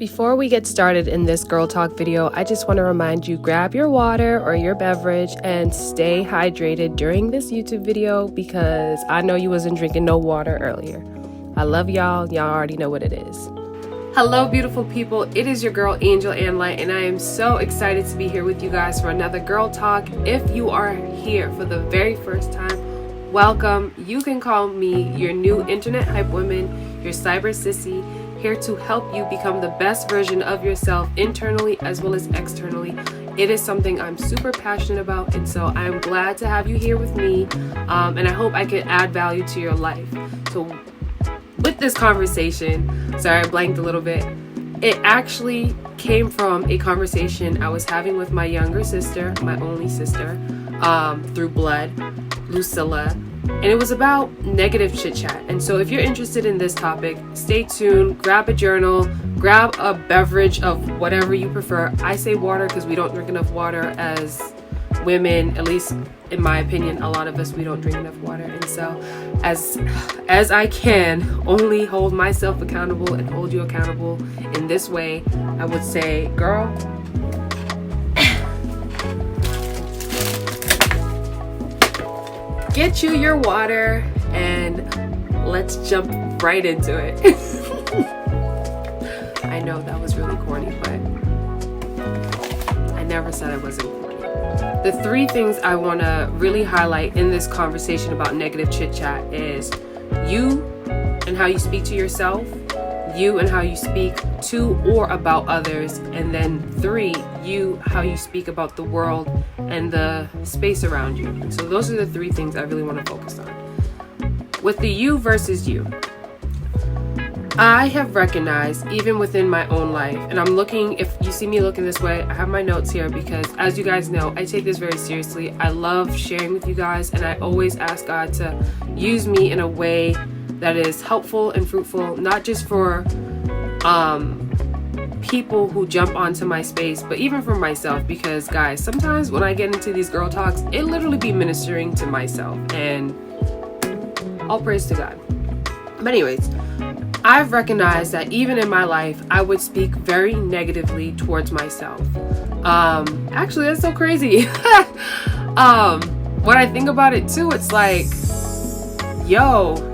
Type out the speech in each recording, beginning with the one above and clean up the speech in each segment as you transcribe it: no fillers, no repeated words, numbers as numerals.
Before we get started in this girl talk video, I just want to remind you, grab your water or your beverage and stay hydrated during this YouTube video because I know you wasn't drinking no water earlier. I love y'all. Y'all already know what it is. Hello, beautiful people. It is your girl, Angel and Light, and I am so excited to be here with you guys for another girl talk. If you are here for the very first time, welcome. You can call me your new internet hype woman, your cyber sissy, here to help you become the best version of yourself internally as well as externally. It is something I'm super passionate about, and so I'm glad to have you here with me, and I hope I can add value to your life. So with this conversation, sorry I blanked a little bit, it actually came from a conversation I was having with my younger sister, my only sister, through blood, Lucilla. And it was about negative chit chat. And so if you're interested in this topic, stay tuned, grab a journal, grab a beverage of whatever you prefer. I say water because we don't drink enough water as women, at least in my opinion. A lot of us, we don't drink enough water. And so as I can only hold myself accountable and hold you accountable in this way, I would say, girl, get you your water and let's jump right into it. I know that was really corny, but I never said it wasn't corny. The three things I want to really highlight in this conversation about negative chit chat is you and how you speak to yourself, you and how you speak to or about others, and then three, you, how you speak about the world and the space around you. And so those are the three things I really want to focus on. With the you versus you, I have recognized even within my own life, and I'm looking, if you see me looking this way, I have my notes here because as you guys know, I take this very seriously. I love sharing with you guys, and I always ask God to use me in a way that is helpful and fruitful, not just for people who jump onto my space, but even for myself, because guys, sometimes when I get into these girl talks, it literally be ministering to myself, and all praise to God. But anyways, I've recognized that even in my life, I would speak very negatively towards myself. Actually, that's so crazy. When I think about it too, it's like, yo,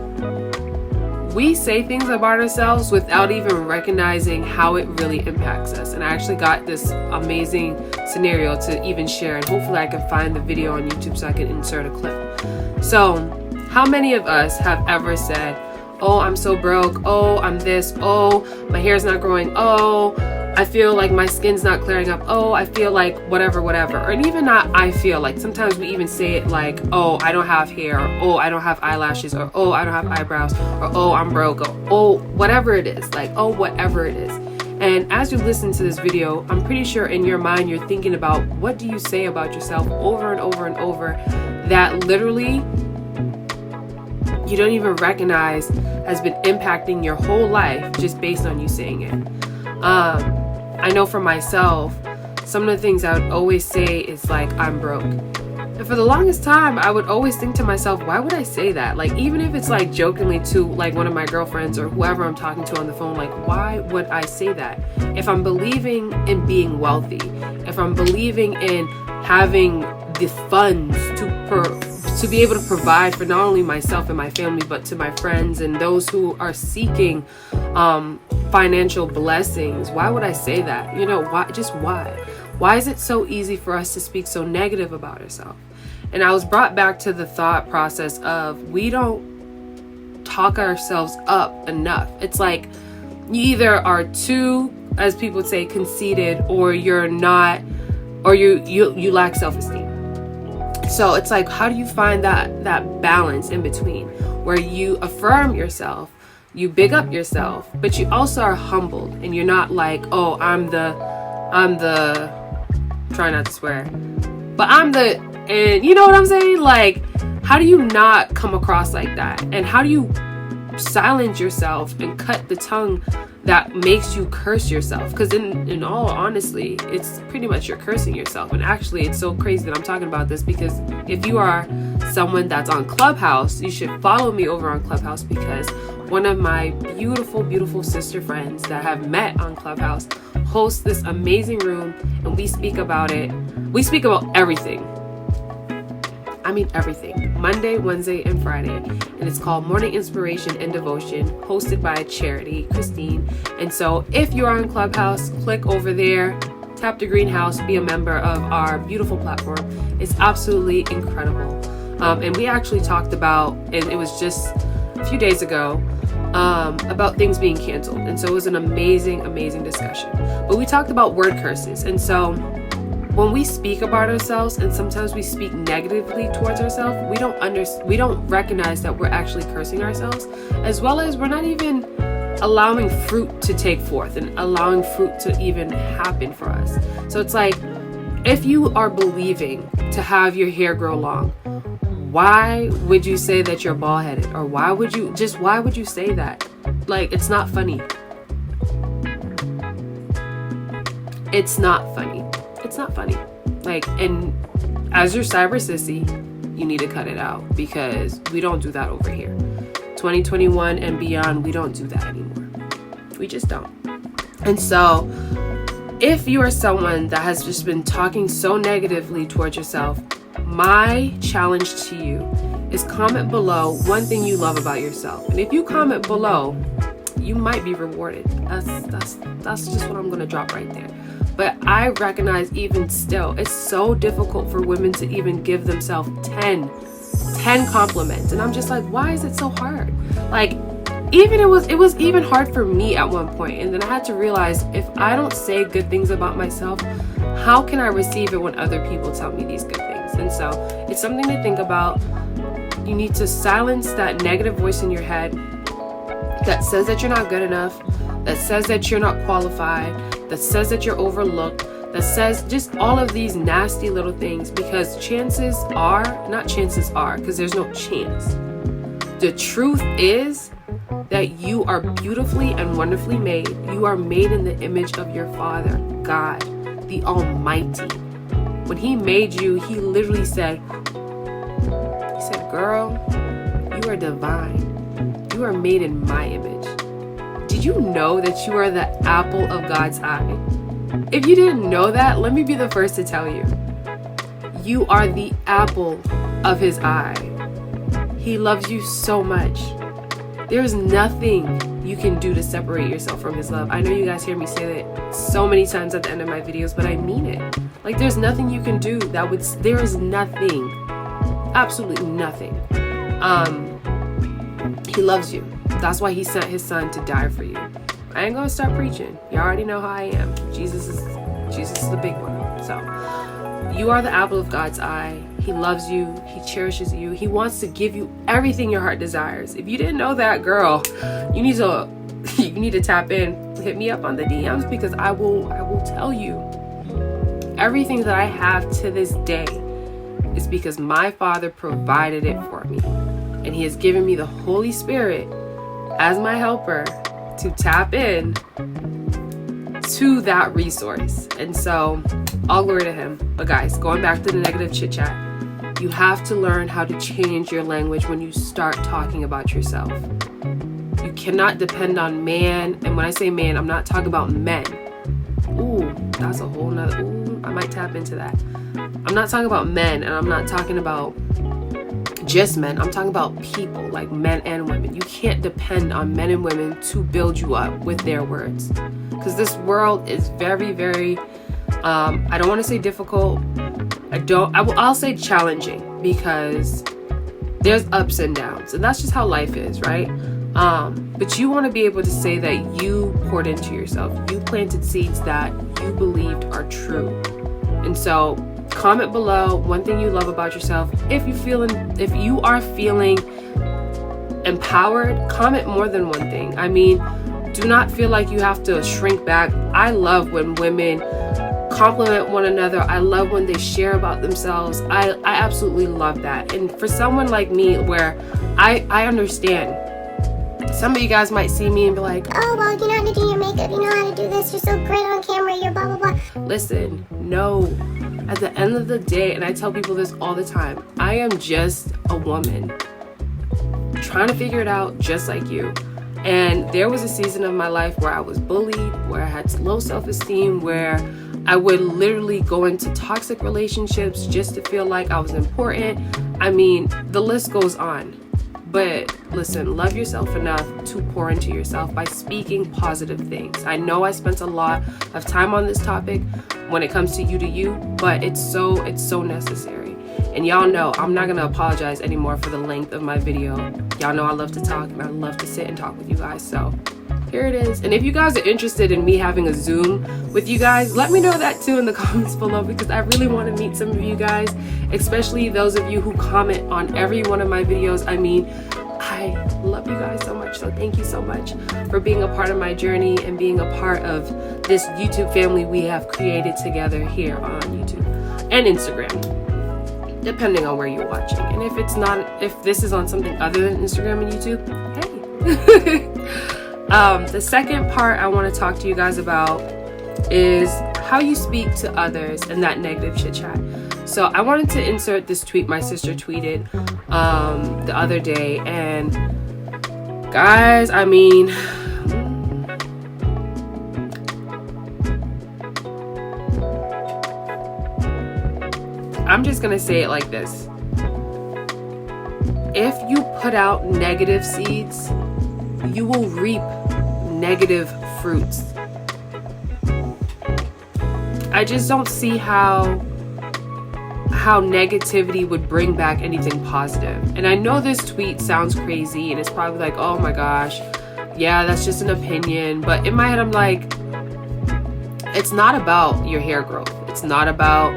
we say things about ourselves without even recognizing how it really impacts us. And I actually got this amazing scenario to even share, and hopefully I can find the video on YouTube so I can insert a clip. So, how many of us have ever said, oh, I'm so broke, oh, I'm this, oh, my hair's not growing, oh, I feel like my skin's not clearing up, oh, I feel like whatever, or even not I feel like, sometimes we even say it like, oh, I don't have hair, or oh, I don't have eyelashes, or oh, I don't have eyebrows, or oh, I'm broke, or oh, whatever it is, like, oh, whatever it is. And as you listen to this video, I'm pretty sure in your mind you're thinking about what do you say about yourself over and over and over that literally you don't even recognize has been impacting your whole life just based on you saying it. I know for myself, some of the things I would always say is like, I'm broke. And for the longest time, I would always think to myself, why would I say that? Like, even if it's like jokingly to like one of my girlfriends or whoever I'm talking to on the phone, like, why would I say that? If I'm believing in being wealthy, if I'm believing in having the funds to be able to provide for not only myself and my family, but to my friends and those who are seeking financial blessings, why would I say that? You know, why? Just why? Why is it so easy for us to speak so negative about ourselves? And I was brought back to the thought process of we don't talk ourselves up enough. It's like you either are too, as people would say, conceited, or you're not, or you lack self-esteem. So it's like, how do you find that balance in between where you affirm yourself, you big up yourself, but you also are humbled and you're not like, oh, I'm the try not to swear, but and you know what I'm saying? Like, how do you not come across like that? And how do you silence yourself and cut the tongue that makes you curse yourself? Because in all honesty, it's pretty much you're cursing yourself. And actually, it's so crazy that I'm talking about this because if you are someone that's on Clubhouse, you should follow me over on Clubhouse, because one of my beautiful sister friends that have met on Clubhouse hosts this amazing room, and we speak about it. We speak about everything. I mean everything. Monday, Wednesday, and Friday. And it's called Morning Inspiration and Devotion, hosted by Charity, Christine. And so if you're on Clubhouse, click over there, tap the greenhouse, be a member of our beautiful platform. It's absolutely incredible. And we actually talked about, and it was just a few days ago, about things being canceled. And so it was an amazing discussion. But we talked about word curses. And so when we speak about ourselves, and sometimes we speak negatively towards ourselves, we don't recognize that we're actually cursing ourselves, as well as we're not even allowing fruit to take forth and allowing fruit to even happen for us. So it's like, if you are believing to have your hair grow long, why would you say that you're bald-headed? Or why would you say that? Like, it's not funny. It's not funny. It's not funny. Like, and as your cyber sissy, you need to cut it out, because we don't do that over here. 2021 and beyond, we don't do that anymore. We just don't. And so if you are someone that has just been talking so negatively towards yourself, my challenge to you is comment below one thing you love about yourself. And if you comment below, you might be rewarded. That's just what I'm going to drop right there. But I recognize even still, it's so difficult for women to even give themselves 10 compliments. And I'm just like, why is it so hard? Like, even it was even hard for me at one point. And then I had to realize, if I don't say good things about myself, how can I receive it when other people tell me these good things? And so it's something to think about. You need to silence that negative voice in your head that says that you're not good enough, that says that you're not qualified, that says that you're overlooked, that says just all of these nasty little things, because because there's no chance. The truth is that you are beautifully and wonderfully made. You are made in the image of your Father, God, the Almighty. When He made you, He literally said, girl, you are divine. You are made in my image. Did you know that you are the apple of God's eye? If you didn't know that, let me be the first to tell you. You are the apple of His eye. He loves you so much. There's nothing you can do to separate yourself from His love. I know you guys hear me say that so many times at the end of my videos, but I mean it. Like, there's nothing you can do there is nothing, absolutely nothing. He loves you. That's why He sent His Son to die for you. I ain't gonna start preaching. You already know how I am. Jesus is the big one. So you are the apple of God's eye. He loves you. He cherishes you. He wants to give you everything your heart desires. If you didn't know that, girl, you need to tap in. Hit me up on the DMs, because I will tell you everything that I have to this day is because my Father provided it for me. And He has given me the Holy Spirit as my helper to tap in to that resource. And so, all glory to Him. But guys, going back to the negative chit chat, you have to learn how to change your language when you start talking about yourself. You cannot depend on man. And when I say man, I'm not talking about men. Ooh, that's a whole nother, I might tap into that. I'm not talking about men, and I'm not talking about just men. I'm talking about people, like men and women. You can't depend on men and women to build you up with their words, because this world is very, very, I don't want to say difficult. I'll say challenging, because there's ups and downs, and that's just how life is, right? But you want to be able to say that you poured into yourself. You planted seeds that you believed are true. And so comment below one thing you love about yourself. If you are feeling empowered, comment more than one thing. I mean, do not feel like you have to shrink back. I love when women compliment one another. I love when they share about themselves. I absolutely love that. And for someone like me, where I understand, some of you guys might see me and be like, oh, well, you know how to do your makeup, you know how to do this, you're so great on camera, you're blah, blah, blah. Listen, no. At the end of the day, and I tell people this all the time, I am just a woman trying to figure it out just like you. And there was a season of my life where I was bullied, where I had low self-esteem, where I would literally go into toxic relationships just to feel like I was important. I mean, the list goes on. But listen, love yourself enough to pour into yourself by speaking positive things. I know I spent a lot of time on this topic when it comes to you, but it's so necessary. And y'all know I'm not gonna apologize anymore for the length of my video. Y'all know I love to talk and I love to sit and talk with you guys, so here it is. And if you guys are interested in me having a Zoom with you guys, let me know that too in the comments below, because I really want to meet some of you guys, especially those of you who comment on every one of my videos. I mean, I love you guys so much, so thank you so much for being a part of my journey and being a part of this YouTube family we have created together here on YouTube and Instagram, depending on where you're watching. And if this is on something other than Instagram and YouTube, hey. The second part I want to talk to you guys about is how you speak to others and that negative chit chat. So I wanted to insert this tweet my sister tweeted the other day, and guys, I mean, I'm just gonna say it like this. If you put out negative seeds, you will reap negative fruits. I just don't see how negativity would bring back anything positive. And I know this tweet sounds crazy and it's probably like, oh my gosh, yeah, that's just an opinion. But in my head, I'm like, it's not about your hair growth. It's not about,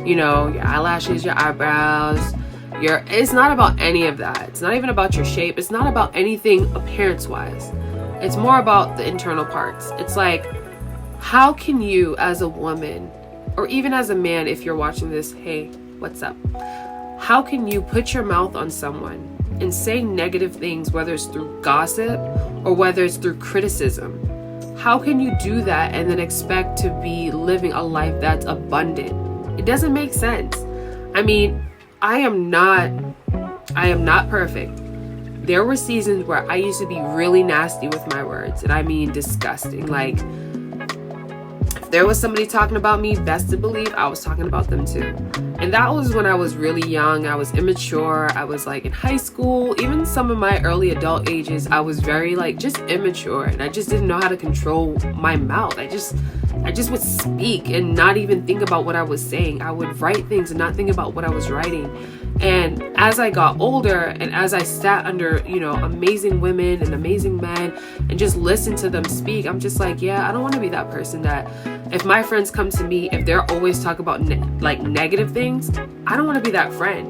your eyelashes, your eyebrows, it's not about any of that. It's not even about your shape. It's not about anything appearance-wise. It's more about the internal parts. It's like, how can you as a woman, or even as a man, if you're watching this, hey, what's up? How can you put your mouth on someone and say negative things, whether it's through gossip or whether it's through criticism? How can you do that and then expect to be living a life that's abundant? It doesn't make sense. I mean, I am not perfect. There were seasons where I used to be really nasty with my words, and I mean disgusting. Like, if there was somebody talking about me, best to believe I was talking about them too. And that was when I was really young. I was immature. I was like in high school, even some of my early adult ages, I was very just immature, and I just didn't know how to control my mouth. I just would speak and not even think about what I was saying. I would write things and not think about what I was writing. And as I got older and as I sat under, amazing women and amazing men and just listened to them speak, I'm just like, yeah, I don't want to be that person that if my friends come to me, if they're always talking about negative things, I don't want to be that friend.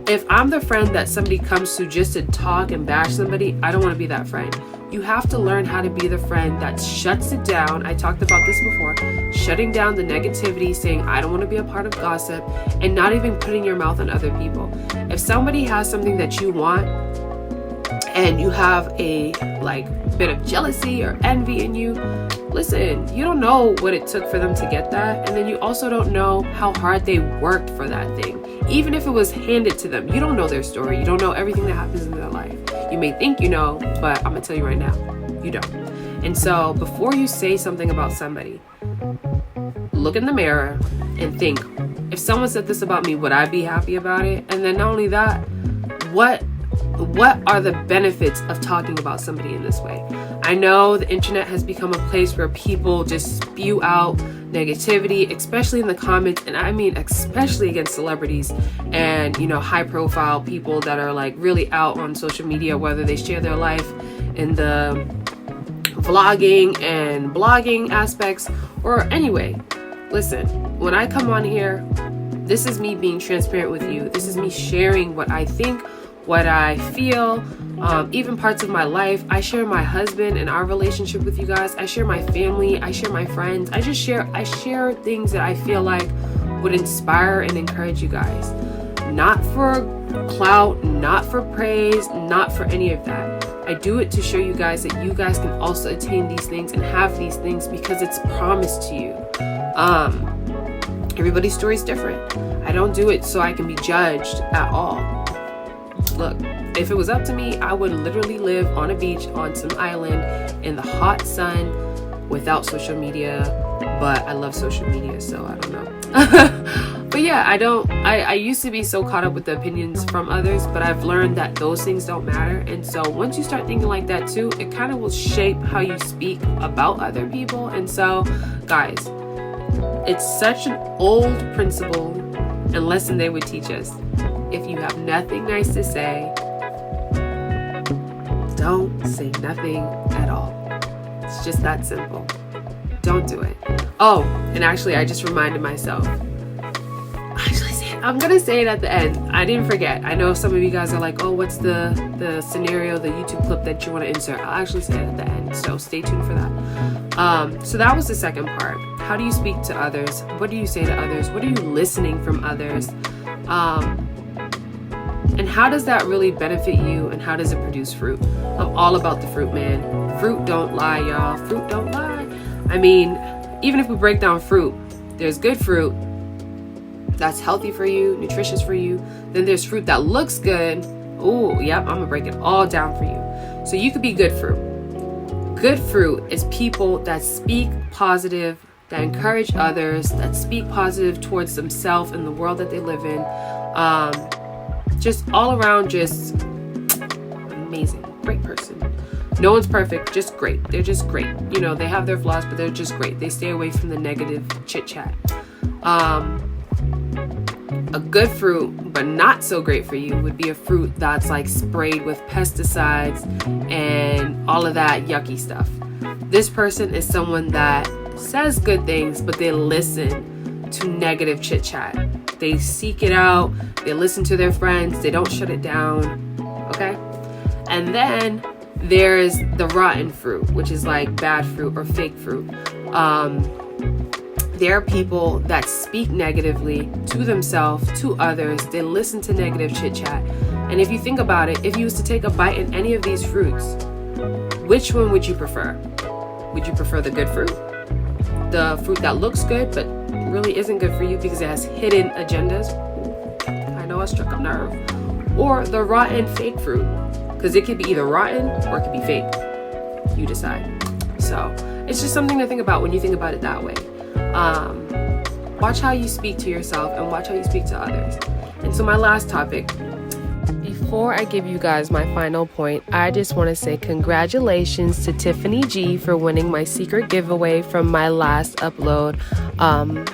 If I'm the friend that somebody comes to just to talk and bash somebody, I don't want to be that friend. You have to learn how to be the friend that shuts it down. I talked about this before. Shutting down the negativity, saying, I don't want to be a part of gossip, and not even putting your mouth on other people. If somebody has something that you want and you have a bit of jealousy or envy in you, listen, you don't know what it took for them to get that. And then you also don't know how hard they worked for that thing. Even if it was handed to them, you don't know their story. You don't know everything that happens in their life. You may think you know, but I'm gonna tell you right now, you don't. And so before you say something about somebody, look in the mirror and think, if someone said this about me, would I be happy about it? And then not only that, what are the benefits of talking about somebody in this way? I know the internet has become a place where people just spew out negativity, especially in the comments, and I mean especially against celebrities and high profile people that are really out on social media, whether they share their life in the vlogging and blogging aspects, or anyway. Listen, when I come on here, this is me being transparent with you. This is me sharing what I think, what I feel, even parts of my life. I share my husband and our relationship with you guys. I share my family. I share my friends. I share things that I feel like would inspire and encourage you guys. Not for clout, not for praise, not for any of that. I do it to show you guys that you guys can also attain these things and have these things because it's promised to you. Everybody's story is different. I don't do it so I can be judged at all. Look, if it was up to me, I would literally live on a beach on some island in the hot sun without social media, but I love social media, so I don't know. But yeah, I used to be so caught up with the opinions from others, but I've learned that those things don't matter. And so once you start thinking like that too, it kind of will shape how you speak about other people. And so guys, it's such an old principle and lesson they would teach us. If you have nothing nice to say, don't say nothing at all. It's just that simple. Don't do it. Oh, and actually, I just reminded myself. I'm gonna say it at the end. I didn't forget. I know some of you guys are like, oh, what's the scenario, the YouTube clip that you want to insert? I'll actually say it at the end, so stay tuned for that. So that was the second part. How do you speak to others? What do you say to others? What are you listening from others? And how does that really benefit you, and how does it produce fruit? I'm all about the fruit, man. Fruit don't lie, y'all. Fruit don't lie. I mean, even if we break down fruit, there's good fruit that's healthy for you, nutritious for you. Then there's fruit that looks good. Oh, yep, I'm gonna break it all down for you. So you could be good fruit. Good fruit is people that speak positive, that encourage others, that speak positive towards themselves and the world that they live in. Just all around, just amazing, great person. No one's perfect, just great. They're just great. You know, they have their flaws, but they're just great. They stay away from the negative chit chat. A good fruit, but not so great for you, would be a fruit that's like sprayed with pesticides and all of that yucky stuff. This person is someone that says good things, but they listen to negative chit chat. They seek it out. They listen to their friends. They don't shut it down. Okay? And then there's the rotten fruit, which is like bad fruit or fake fruit. There are people that speak negatively to themselves, to others. They listen to negative chit chat. And if you think about it, if you was to take a bite in any of these fruits, which one would you prefer? Would you prefer the good fruit? The fruit that looks good, but really isn't good for you because it has hidden agendas? I know I struck a nerve. Or the rotten fake fruit, because it could be either rotten or it could be fake. You decide. So it's just something to think about when you think about it that way. Watch how you speak to yourself and watch how you speak to others. And so my last topic, before I give you guys my final point, I just want to say congratulations to Tiffany G for winning my secret giveaway from my last upload,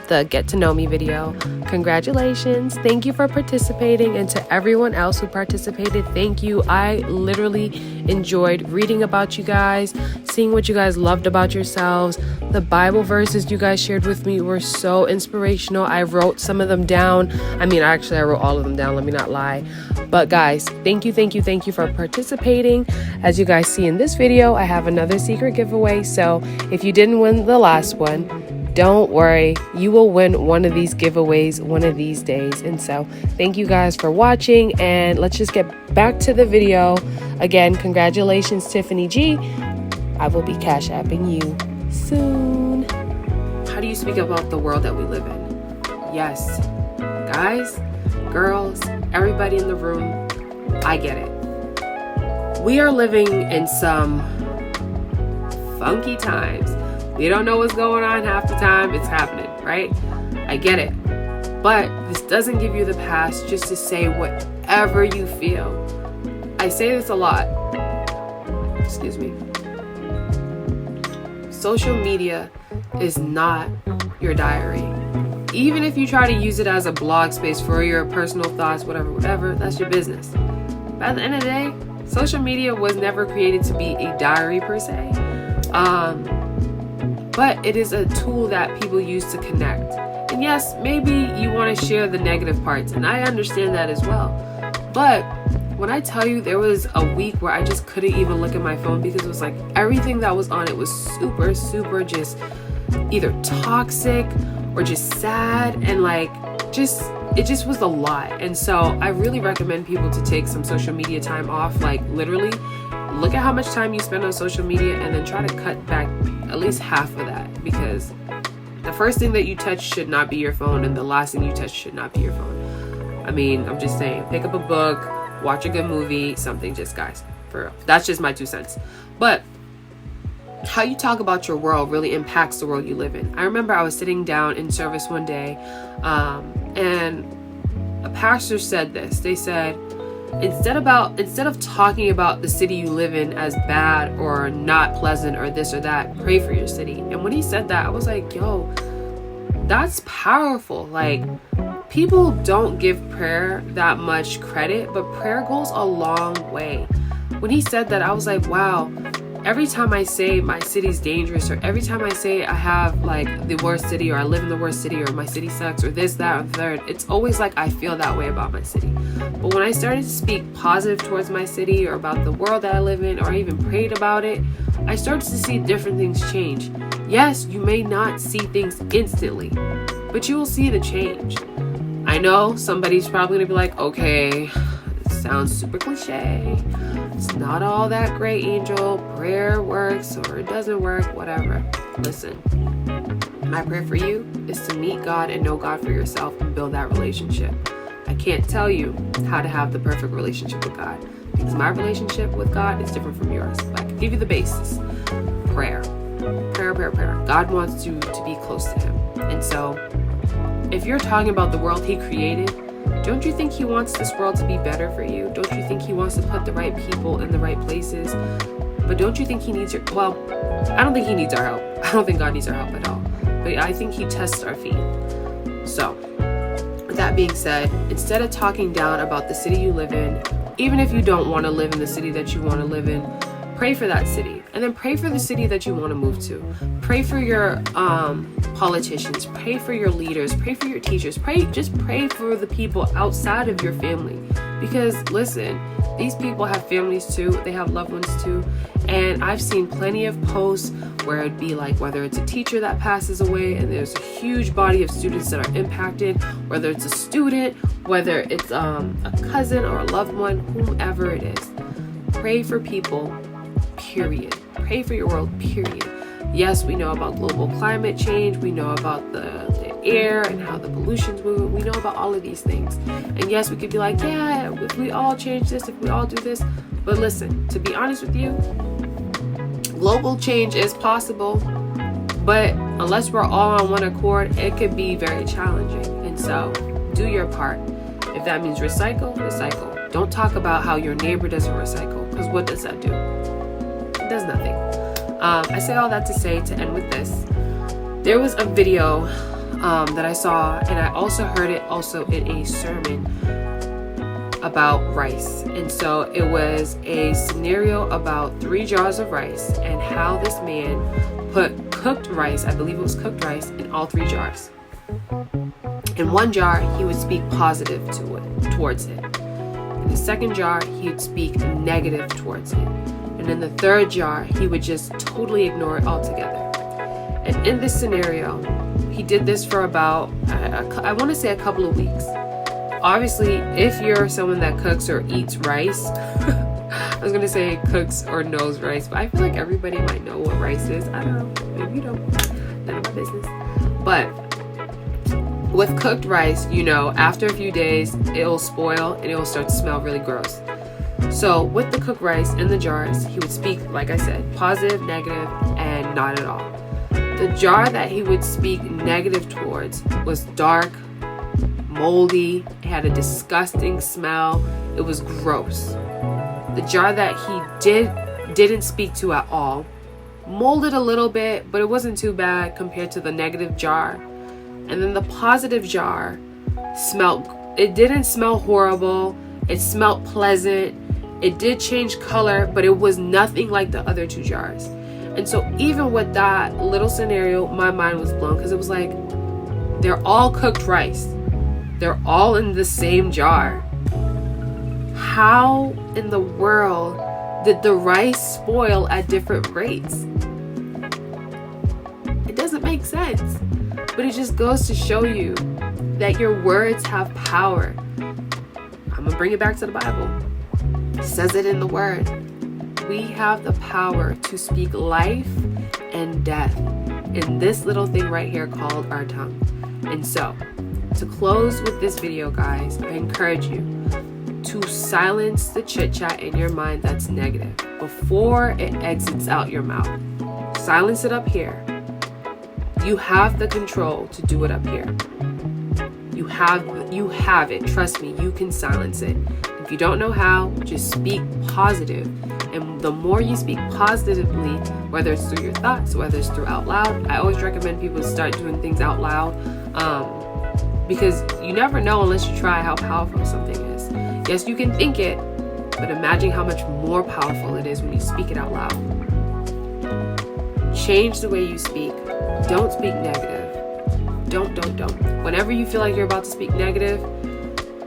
the Get to Know Me video. Congratulations. Thank you for participating, and to everyone else who participated, thank you. I literally enjoyed reading about you guys, seeing what you guys loved about yourselves. The Bible verses you guys shared with me were so inspirational. I wrote some of them down. I mean, actually, I wrote all of them down. Let me not lie. But guys, thank you for participating. As you guys see in this video, I have another secret giveaway. So if you didn't win the last one, don't worry, you will win one of these giveaways one of these days. And so thank you guys for watching, and let's just get back to the video. Again, congratulations, Tiffany G. I will be cash apping you soon. How do you speak about the world that we live in? Yes, guys, girls, everybody in the room, I get it. We are living in some funky times. We don't know what's going on half the time. It's happening, right? I get it. But this doesn't give you the pass just to say whatever you feel. I say this a lot. Excuse me. Social media is not your diary. Even if you try to use it as a blog space for your personal thoughts, whatever, that's your business. But at the end of the day, social media was never created to be a diary per se. But it is a tool that people use to connect. And yes, maybe you want to share the negative parts, and I understand that as well. But when I tell you there was a week where I just couldn't even look at my phone because it was like everything that was on it was super just either toxic or just sad, and like it just was a lot. And so I really recommend people to take some social media time off. Like literally look at how much time you spend on social media and then try to cut back at least half of that, because the first thing that you touch should not be your phone, and the last thing you touch should not be your phone. I mean, I'm just saying, pick up a book, watch a good movie, something. Just, guys, for real, that's just my 2 cents. But how you talk about your world really impacts the world you live in. I remember I was sitting down in service one day, and a pastor said this. They said, instead of talking about the city you live in as bad or not pleasant or this or that, pray for your city. And when he said that, I was like, yo, that's powerful. Like, people don't give prayer that much credit, but prayer goes a long way. When he said that, I was like, wow. Every time I say my city's dangerous, or every time I say I have like the worst city, or I live in the worst city, or my city sucks, or this, that, or third, it's always like I feel that way about my city. But when I started to speak positive towards my city, or about the world that I live in, or I even prayed about it, I started to see different things change. Yes, you may not see things instantly, but you will see the change. I know somebody's probably gonna be like, okay, it sounds super cliche. It's not all that great, Angel. Prayer works or it doesn't work, whatever. Listen, my prayer for you is to meet God and know God for yourself and build that relationship. I can't tell you how to have the perfect relationship with God, because my relationship with God is different from yours. But I can give you the basis. Prayer. Prayer, prayer, prayer. God wants you to be close to Him. And so, if you're talking about the world He created, don't you think He wants this world to be better for you? Don't you think He wants to put the right people in the right places? But don't you think He needs your... Well, I don't think He needs our help. I don't think God needs our help at all. But I think He tests our faith. So, with that being said, instead of talking down about the city you live in, even if you don't want to live in the city that you want to live in, pray for that city. And then pray for the city that you want to move to. Pray for your politicians. Pray for your leaders. Pray for your teachers. Just pray for the people outside of your family. Because listen, these people have families too. They have loved ones too. And I've seen plenty of posts where it'd be like, whether it's a teacher that passes away and there's a huge body of students that are impacted, whether it's a student, whether it's a cousin or a loved one, whomever it is. Pray for people, period. Pray for your world, period. Yes, we know about global climate change. We know about the air and how the pollution's moving. We know about all of these things. And yes, we could be like, yeah, if we all change this, if we all do this. But listen, to be honest with you, global change is possible. But unless we're all on one accord, it could be very challenging. And so, do your part. If that means recycle, recycle. Don't talk about how your neighbor doesn't recycle, because what does that do? It does nothing. I say all that to say, to end with this. There was a video that I saw, and I also heard it also in a sermon about rice. And so it was a scenario about 3 jars of rice and how this man put cooked rice, I believe it was cooked rice, in all 3 jars. In one jar, he would speak positive towards it. In the second jar, he would speak negative towards it. And in the third jar, he would just totally ignore it altogether. And in this scenario, he did this for about, I want to say a couple of weeks. Obviously, if you're someone that cooks or eats rice, I was going to say cooks or knows rice, but I feel like everybody might know what rice is. I don't know. Maybe you don't. None of my business. But with cooked rice, you know, after a few days, it'll spoil and it will start to smell really gross. So with the cooked rice in the jars, he would speak, like I said, positive, negative, and not at all. The jar that he would speak negative towards was dark, moldy, it had a disgusting smell, it was gross. The jar that he didn't speak to at all, molded a little bit, but it wasn't too bad compared to the negative jar. And then the positive jar it didn't smell horrible, it smelled pleasant, it did change color, but it was nothing like the other 2 jars. And so even with that little scenario, my mind was blown, because it was like, they're all cooked rice. They're all in the same jar. How in the world did the rice spoil at different rates? It doesn't make sense. But it just goes to show you that your words have power. I'm going to bring it back to the Bible. It says it in the Word. We have the power to speak life and death in this little thing right here called our tongue. And so, to close with this video, guys, I encourage you to silence the chit chat in your mind that's negative before it exits out your mouth. Silence it up here. You have the control to do it up here. You have it. Trust me, you can silence it. If you don't know how, just speak positive. And the more you speak positively, whether it's through your thoughts, whether it's through out loud, I always recommend people start doing things out loud, because you never know unless you try how powerful something is. Yes, you can think it, but imagine how much more powerful it is when you speak it out loud. Change the way you speak. Don't speak negative. Don't. Whenever you feel like you're about to speak negative,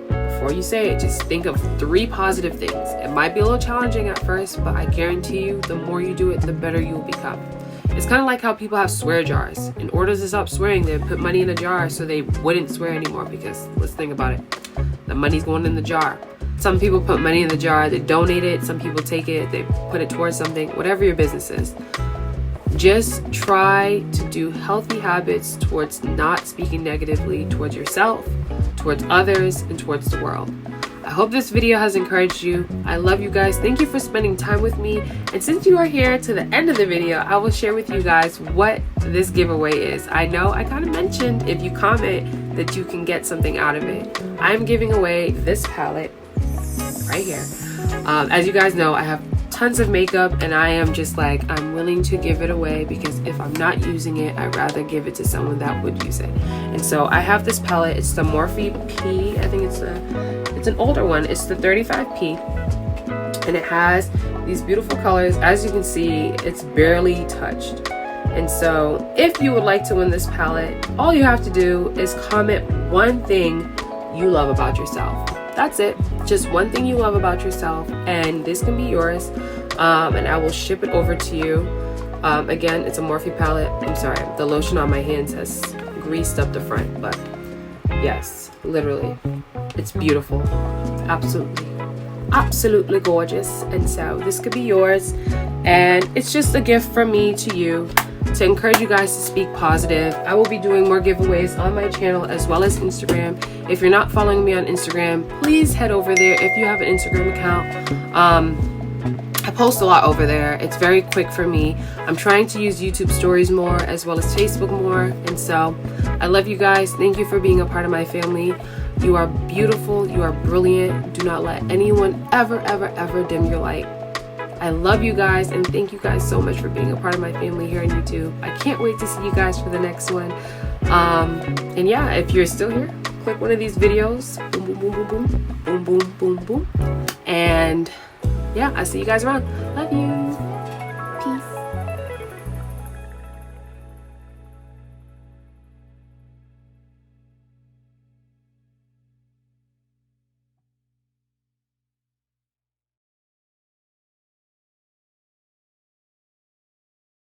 before you say it, just think of 3 positive things. It might be a little challenging at first, but I guarantee you, the more you do it, the better you'll become. It's kind of like how people have swear jars. In order to stop swearing, they put money in a jar so they wouldn't swear anymore, because let's think about it. The money's going in the jar. Some people put money in the jar, they donate it. Some people take it, they put it towards something, whatever your business is. Just try to do healthy habits towards not speaking negatively towards yourself, towards others, and towards the world. I hope this video has encouraged you. I love you guys. Thank you for spending time with me. And since you are here to the end of the video, I will share with you guys what this giveaway is. I know I kind of mentioned if you comment that you can get something out of it. I'm giving away this palette right here. As you guys know, I have tons of makeup, and I am just like, I'm willing to give it away, because if I'm not using it, I'd rather give it to someone that would use it. And so I have this palette. It's the Morphe P. I think it's an older one. It's the 35P, and it has these beautiful colors. As you can see, it's barely touched. And so if you would like to win this palette, all you have to do is comment one thing you love about yourself. That's it. Just one thing you love about yourself, and this can be yours, and I will ship it over to you. Again, it's a Morphe palette. I'm sorry, the lotion on my hands has greased up the front, but yes, literally, it's beautiful. Absolutely gorgeous. And so this could be yours, and it's just a gift from me to you, to encourage you guys to speak positive. I will be doing more giveaways on my channel as well as Instagram. If you're not following me on Instagram, please head over there if you have an Instagram account. I post a lot over there. It's very quick for me. I'm trying to use YouTube stories more as well as Facebook more. And so I love you guys. Thank you for being a part of my family. You are beautiful. You are brilliant. Do not let anyone ever dim your light. I love you guys, and thank you guys so much for being a part of my family here on YouTube. I can't wait to see you guys for the next one. And yeah, if you're still here, click one of these videos. Boom, boom, boom, boom, boom, boom, boom, boom, boom. And yeah, I'll see you guys around. Love you.